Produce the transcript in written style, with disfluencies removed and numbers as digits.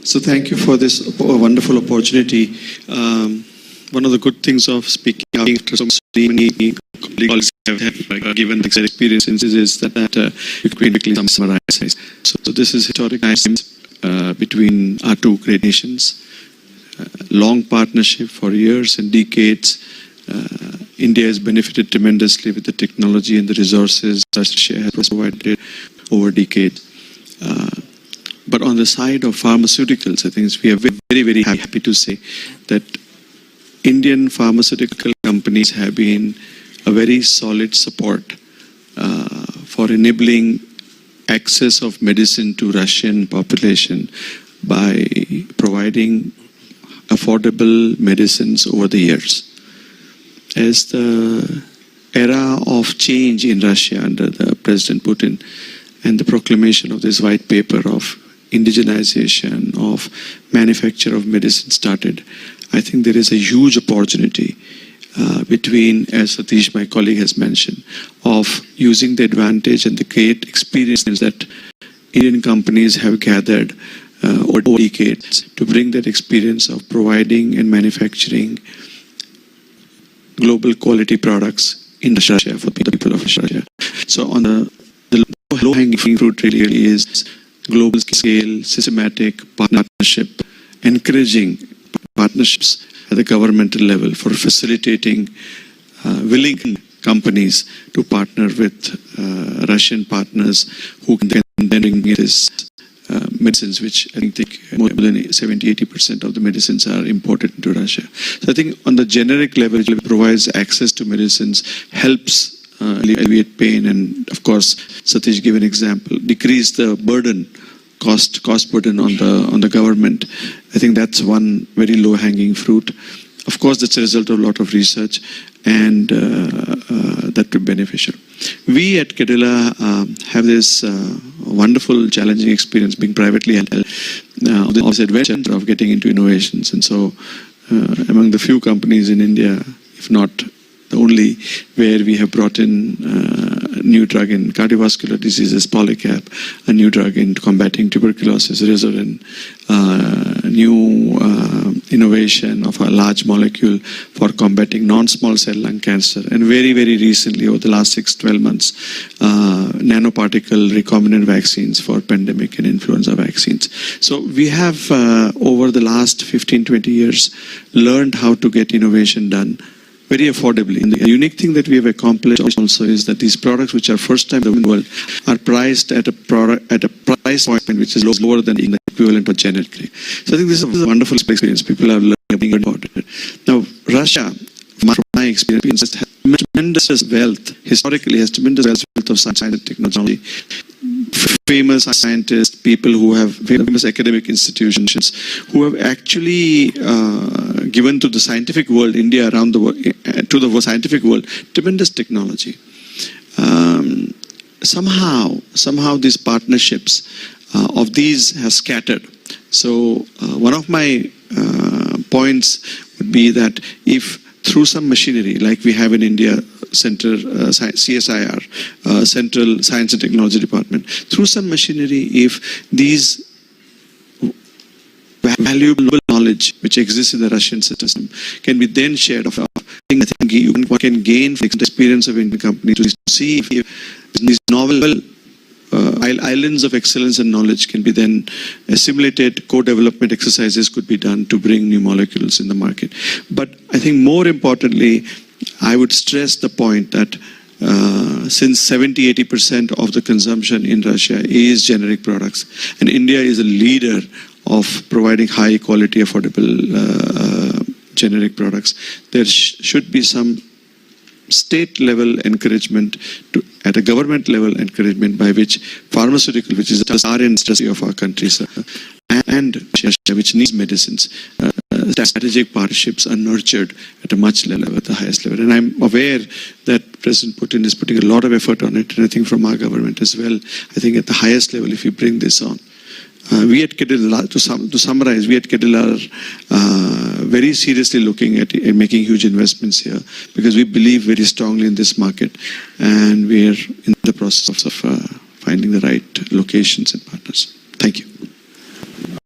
So thank you for this wonderful opportunity. One of the good things of speaking after so many colleagues have given their experiences is that you can quickly summarize. So this is historic times between our two great nations. Long partnership for years and decades. India has benefited tremendously with the technology and the resources Russia has provided over decades. But on the side of pharmaceuticals, I think we are very, very happy to say that Indian pharmaceutical companies have been a very solid support for enabling access of medicine to Russian population by providing affordable medicines over the years. As the era of change in Russia under the President Putin and the proclamation of this white paper of indigenization of manufacture of medicine started, I think there is a huge opportunity between, as Satish, my colleague, has mentioned, of using the advantage and the great experiences that Indian companies have gathered over decades to bring that experience of providing and manufacturing global quality products in Russia for the people of Russia. So on the low-hanging fruit really is global scale, systematic partnership, encouraging partnerships at the governmental level for facilitating willing companies to partner with Russian partners who can then bring this medicines, which I think more than 70-80% of the medicines are imported into Russia. So I think on the generic level, it provides access to medicines, helps alleviate pain, and of course, Satish gave an example, decrease the burden, cost burden on the government. I think that's one very low-hanging fruit. Of course, that's a result of a lot of research, and that could be beneficial. We at Cadila have this wonderful, challenging experience being privately held, this adventure of getting into innovations. And so, among the few companies in India, if not the only, where we have brought in a new drug in cardiovascular diseases, Polycap, a new drug in combating tuberculosis, Resorin, new innovation of a large molecule for combating non-small cell lung cancer, and very, very recently, over the last 6-12 months, nanoparticle recombinant vaccines for pandemic and influenza vaccines. So we have, over the last 15-20 years, learned how to get innovation done very affordably. And the unique thing that we have accomplished also is that these products, which are first time in the world, are priced at a price point which is lower than the equivalent of generically. So I think this is a wonderful experience. People are learning about it. Now, Russia, from my experience, has tremendous wealth, historically has tremendous wealth of science and technology. Famous scientists, people who have famous academic institutions, who have actually given to the scientific world, India around the world, to the scientific world, tremendous technology. Somehow these partnerships of these have scattered. So one of my points would be that if through some machinery, like we have in India, CSIR, Central Science and Technology Department, through some machinery, if these valuable knowledge which exists in the Russian system can be then shared, I think one can gain from the experience of Indian companies to see if these novel islands of excellence and knowledge can be then assimilated, co-development exercises could be done to bring new molecules in the market. But I think more importantly, I would stress the point that since 70-80% of the consumption in Russia is generic products, and India is a leader of providing high quality, affordable generic products, there should be some state level encouragement, at a government level encouragement, by which pharmaceutical, which is the star industry of our country, and which needs medicines, strategic partnerships are nurtured at a much level, at the highest level. And I'm aware that President Putin is putting a lot of effort on it, and I think from our government as well, I think at the highest level, if we bring this on. We at Cadila, to summarize, we at Cadila are very seriously looking at making huge investments here, because we believe very strongly in this market, and we are in the process of finding the right locations and partners. Thank you.